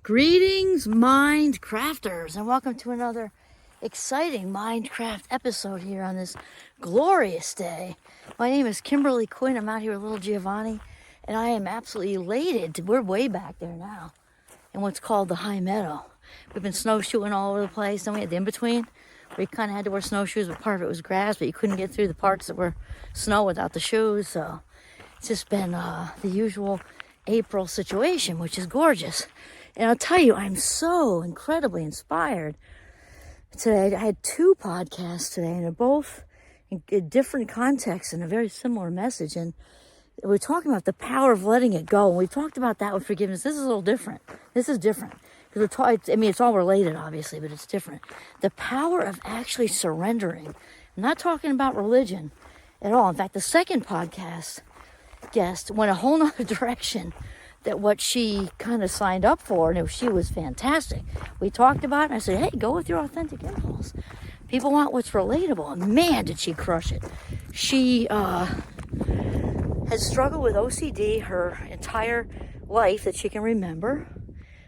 Greetings, Mind Crafters, and welcome to another exciting Mindcraft episode here on this glorious day. My name is Kimberly Quinn. I'm out here with little Giovanni, and I am absolutely elated. We're way back there now in what's called the High Meadow. We've been snowshoeing all over the place. Then we had the in-between, where you kind of had to wear snowshoes, but part of it was grass, but you couldn't get through the parts that were snow without the shoes. So it's just been the usual April situation, which is gorgeous. And I'll tell you, I'm so incredibly inspired today. I had two podcasts today, and they're both in different contexts and a very similar message. And we're talking about the power of letting it go. And we talked about that with forgiveness. This is a little different. This is different. Because it's all related, obviously, but it's different. The power of actually surrendering. I'm not talking about religion at all. In fact, the second podcast guest went a whole nother direction that what she kind of signed up for, and she was fantastic. We talked about it, and I said, hey, go with your authentic impulse. People want what's relatable, and man, did she crush it. She has struggled with OCD her entire life that she can remember.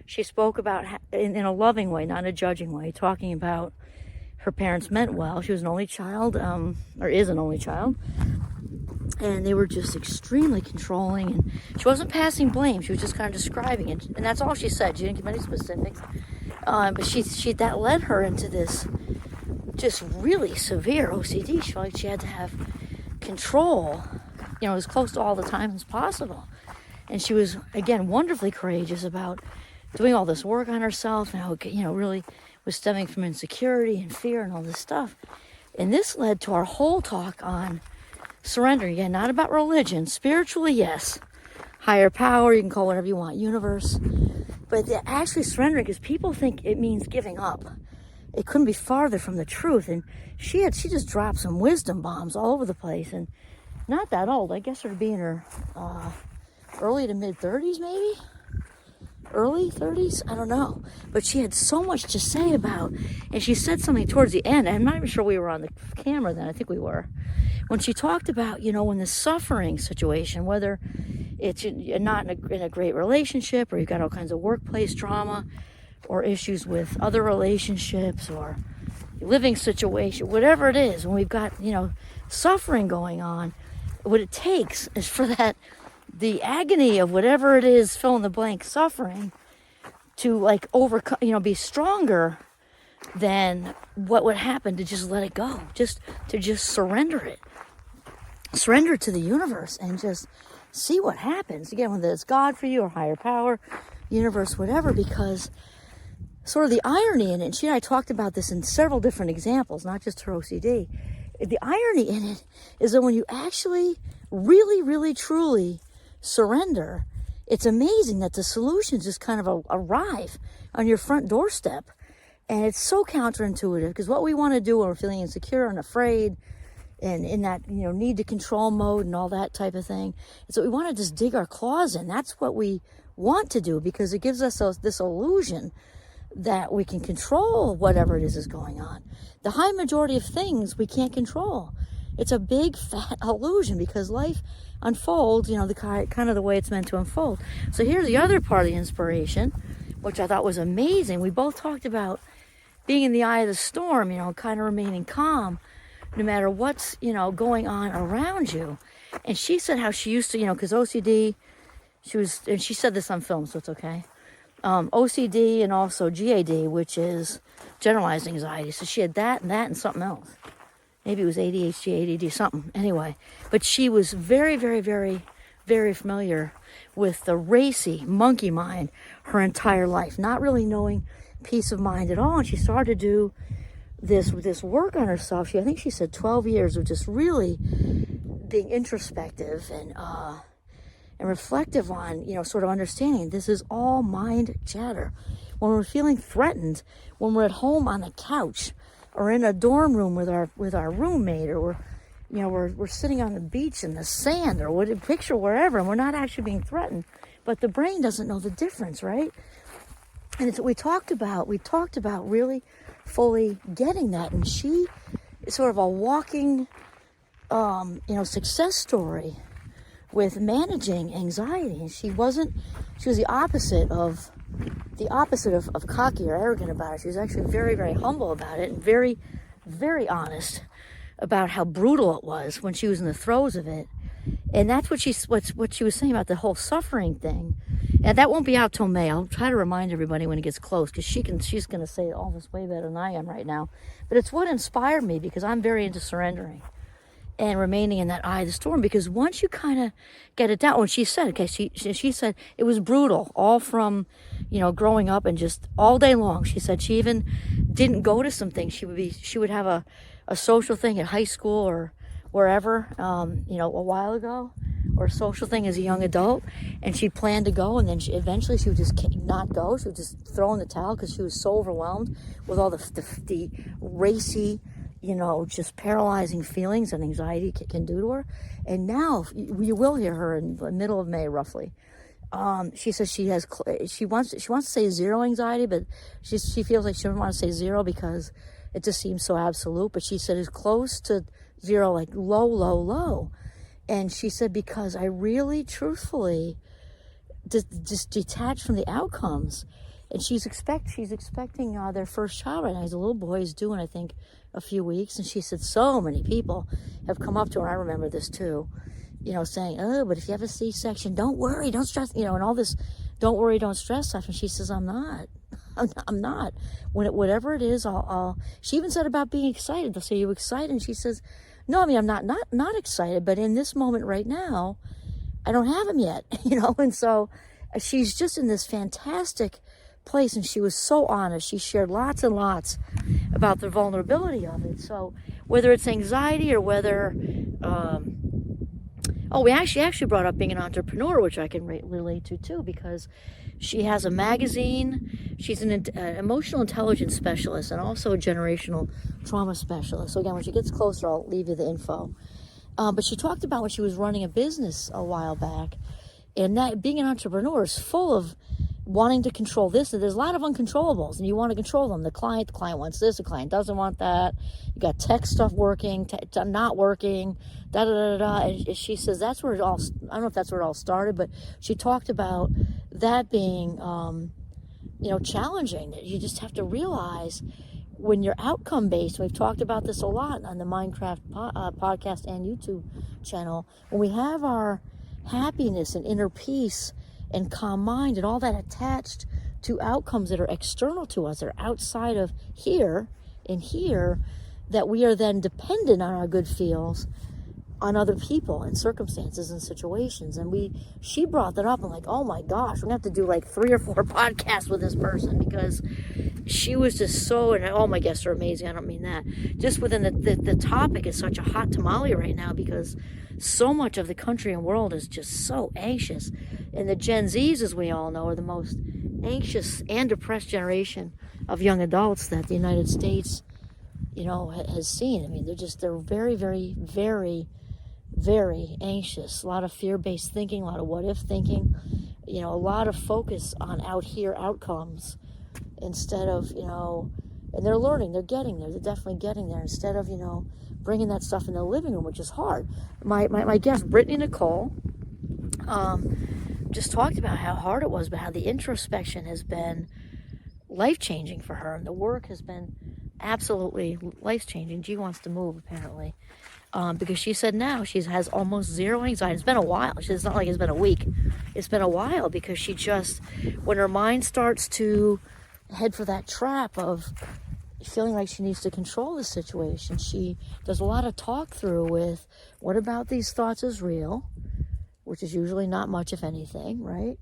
She spoke about, in a loving way, not in a judging way, talking about her parents meant well. She was an only child, or is an only child. And they were just extremely controlling, and she wasn't passing blame. She was just kind of describing it, and that's all she said. She didn't give any specifics, but she that led her into this just really severe OCD. She felt like she had to have control, as close to all the time as possible. And she was, again, wonderfully courageous about doing all this work on herself, and how, really was stemming from insecurity and fear and all this stuff. And this led to our whole talk on surrendering. Again, not about religion. Spiritually, yes. Higher power, you can call it whatever you want, universe. But actually surrendering, because people think it means giving up. It couldn't be farther from the truth. And she just dropped some wisdom bombs all over the place. And not that old. I guess her to be in her early to mid 30s, maybe? Early 30s? I don't know. But she had so much to say about, and she said something towards the end. I'm not even sure we were on the camera then. I think we were. When she talked about, when the suffering situation, whether it's you're not in a great relationship, or you've got all kinds of workplace trauma, or issues with other relationships, or living situation, whatever it is, when we've got, suffering going on, what it takes is for the agony of whatever it is, fill in the blank, suffering, to overcome, be stronger than what would happen to just let it go, to surrender it. Surrender to the universe and just see what happens. Again, whether it's God for you or higher power, universe, whatever, because sort of the irony in it, and she and I talked about this in several different examples, not just her OCD. The irony in it is that when you actually really, really, truly surrender, it's amazing that the solutions just kind of arrive on your front doorstep. And it's so counterintuitive, because what we want to do when we're feeling insecure and afraid and in that, need to control mode and all that type of thing, is that we want to just dig our claws in. That's what we want to do, because it gives us this illusion that we can control whatever it is going on. The high majority of things we can't control. It's a big fat illusion, because life unfolds, the kind of the way it's meant to unfold. So here's the other part of the inspiration, which I thought was amazing. We both talked about being in the eye of the storm, kind of remaining calm no matter what's, going on around you. And she said how she used to, because OCD, and she said this on film, so it's okay. OCD and also GAD, which is generalized anxiety. So she had that and something else. Maybe it was ADHD, ADD, something. Anyway, but she was very, very, very, very familiar with the racy monkey mind her entire life, not really knowing peace of mind at all. And she started to do this work on herself. I think she said 12 years of just really being introspective and reflective on, sort of understanding this is all mind chatter. When we're feeling threatened, when we're at home on the couch, or in a dorm room with our roommate, or we're sitting on the beach in the sand, or picture wherever, and we're not actually being threatened, but the brain doesn't know the difference, right? And it's what we talked about. We talked about really fully getting that, and she is sort of a walking, success story with managing anxiety. And she was the opposite of the opposite of cocky or arrogant about it. She was actually very, very humble about it and very, very honest about how brutal it was when she was in the throes of it. And that's what she was saying about the whole suffering thing. And that won't be out till May. I'll try to remind everybody when it gets close, because she's going to say all this way better than I am right now. But it's what inspired me, because I'm very into surrendering and remaining in that eye of the storm. Because once you kind of get it down, when she said, okay, she said it was brutal, all from, growing up and just all day long. She said she even didn't go to some things. She would have a social thing at high school or wherever, a while ago, or a social thing as a young adult, and she'd plan to go, and then eventually she would just not go. She would just throw in the towel because she was so overwhelmed with all the racy, just paralyzing feelings and anxiety can do to her. And now you will hear her in the middle of May, roughly. She says she wants to say zero anxiety, but she feels like she doesn't want to say zero because it just seems so absolute. But she said it's close to zero, like low, low, low. And she said, because I really truthfully just detached from the outcomes. And she's expecting their first child right now. He's a little boy. He's due in, I think, a few weeks. And she said so many people have come up to her. I remember this too, saying, oh, but if you have a C-section, don't worry, don't stress, and all this don't worry, don't stress stuff. And she says, I'm not. Whatever it is, I'll. She even said about being excited. They'll say, are you excited? And she says, no, I mean, I'm not excited, but in this moment right now, I don't have him yet, And so she's just in this fantastic place, and she was so honest. She shared lots and lots about the vulnerability of it. So whether it's anxiety or whether, we actually brought up being an entrepreneur, which I can relate to too, because she has a magazine. She's an emotional intelligence specialist and also a generational trauma specialist. So again, when she gets closer, I'll leave you the info. But she talked about when she was running a business a while back, and that being an entrepreneur is full of wanting to control this. And there's a lot of uncontrollables, and you want to control them. The client wants this, the client doesn't want that. You got tech stuff working, not working, And she says that's where it all, I don't know if that's where it all started, but she talked about that being, challenging. That you just have to realize when you're outcome based. We've talked about this a lot on the Minecraft podcast and YouTube channel. When we have our happiness and inner peace and calm mind and all that attached to outcomes that are external to us, that are outside of here and here, that we are then dependent on our good feels on other people and circumstances and situations. And she brought that up, and like, oh my gosh, we're gonna have to do like 3 or 4 podcasts with this person, because she was just so, and all my guests are amazing, I don't mean that, just within the topic is such a hot tamale right now, because so much of the country and world is just so anxious. And the Gen Zs, as we all know, are the most anxious and depressed generation of young adults that the United States, has seen. I mean, they're very, very, very, very anxious. A lot of fear-based thinking, a lot of what-if thinking, a lot of focus on out here outcomes instead of, and they're learning, they're getting there, they're definitely getting there, instead of, bringing that stuff in the living room, which is hard. My guest, Brittany Nicole, just talked about how hard it was, but how the introspection has been life-changing for her, and the work has been absolutely life-changing. G wants to move, apparently, because she said now she has almost zero anxiety. It's been a while. It's not like it's been a week. It's been a while, because she just, when her mind starts to head for that trap of feeling like she needs to control the situation, she does a lot of talk through with, what about these thoughts is real, which is usually not much, if anything, right?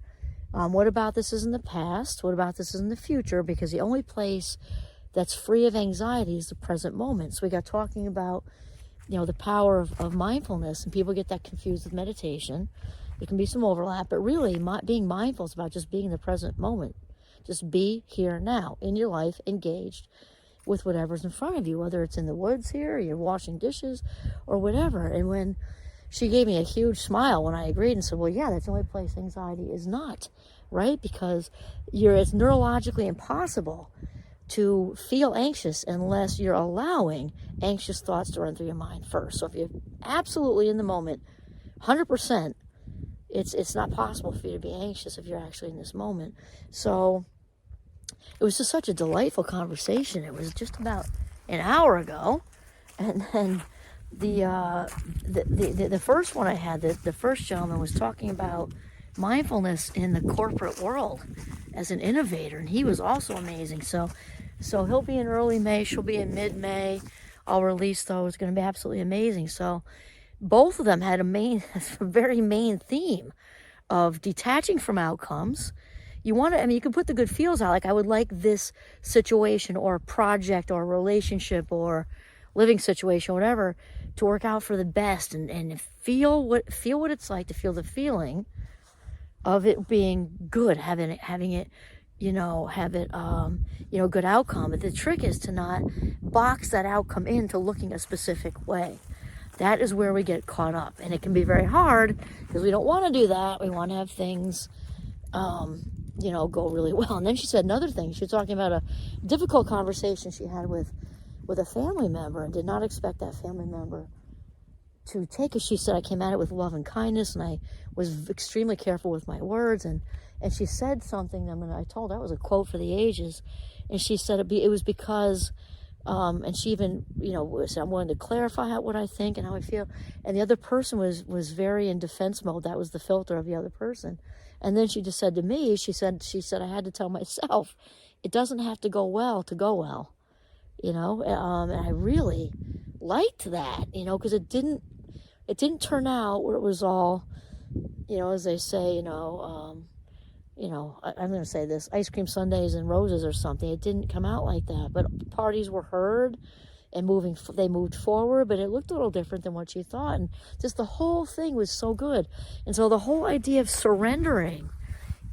What about this is in the past? What about this is in the future? Because the only place that's free of anxiety is the present moment. So we got talking about, the power of mindfulness, and people get that confused with meditation. There can be some overlap, but really being mindful is about just being in the present moment. Just be here now in your life, engaged with whatever's in front of you, whether it's in the woods here, or you're washing dishes, or whatever. And when she gave me a huge smile when I agreed and said, well, yeah, that's the only place anxiety is not, right? Because it's neurologically impossible to feel anxious unless you're allowing anxious thoughts to run through your mind first. So if you're absolutely in the moment, 100%, it's not possible for you to be anxious if you're actually in this moment. So it was just such a delightful conversation. It was just about an hour ago, and then the first one I had, the first gentleman was talking about mindfulness in the corporate world as an innovator, and he was also amazing. So he'll be in early May, she'll be in mid-May. I'll release those. It's going to be absolutely amazing. So both of them had a very main theme of detaching from outcomes. You want to, I mean, you can put the good feels out, like I would like this situation or project or relationship or living situation, whatever, to work out for the best, and feel what it's like to feel the feeling of it being good, having it, have it, good outcome. But the trick is to not box that outcome into looking a specific way. That is where we get caught up, and it can be very hard because we don't want to do that. We want to have things, go really well. And then she said another thing. She was talking about a difficult conversation she had with a family member, and did not expect that family member to take it. She said, I came at it with love and kindness, and I was extremely careful with my words. And she said something, and I told her that was a quote for the ages. And she said it was because, and she even, said, I'm willing to clarify what I think and how I feel. And the other person was very in defense mode. That was the filter of the other person. And then she just said to me, she said, I had to tell myself, it doesn't have to go well to go well. And I really liked that, because it didn't turn out where it was all, as they say, I'm going to say this, ice cream sundaes and roses or something. It didn't come out like that, but parties were heard and they moved forward, but it looked a little different than what you thought. And just the whole thing was so good. And so the whole idea of surrendering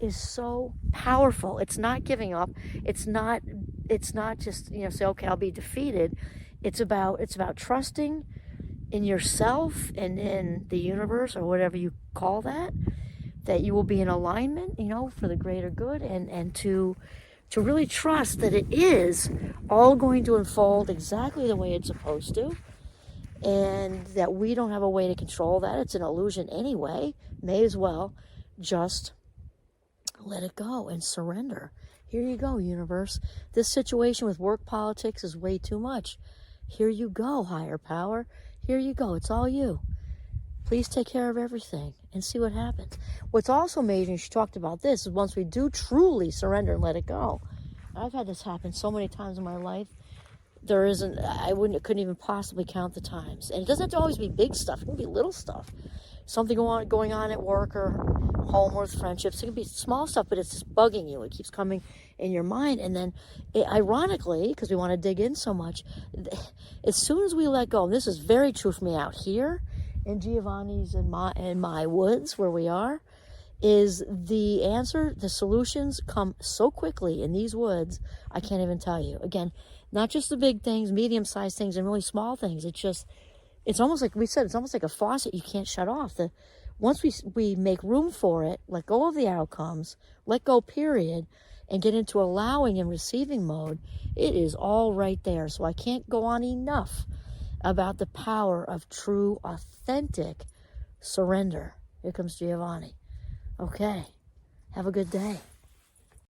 is so powerful. It's not giving up. It's not just, say, okay, I'll be defeated. It's about trusting in yourself and in the universe, or whatever you call that you will be in alignment, for the greater good, and to really trust that it is all going to unfold exactly the way it's supposed to, and that we don't have a way to control that. It's an illusion anyway. May as well just let it go and surrender. Here you go, universe. This situation with work politics is way too much. Here you go, higher power. Here you go. It's all you. Please take care of everything and see what happens. What's also amazing, she talked about this, is once we do truly surrender and let it go. I've had this happen so many times in my life. Couldn't even possibly count the times. And it doesn't have to always be big stuff. It can be little stuff. Something going on at work or home or with friendships. It can be small stuff, but it's just bugging you. It keeps coming in your mind. And then, ironically, because we want to dig in so much, as soon as we let go, and this is very true for me out here in Giovanni's and my woods where we are, is the answer, the solutions come so quickly in these woods, I can't even tell you. Again, not just the big things, medium-sized things, and really small things. It's almost like we said, it's almost like a faucet you can't shut off. Once we make room for it, let go of the outcomes, let go, period, and get into allowing and receiving mode, it is all right there. So I can't go on enough about the power of true, authentic surrender. Here comes Giovanni. Okay, have a good day.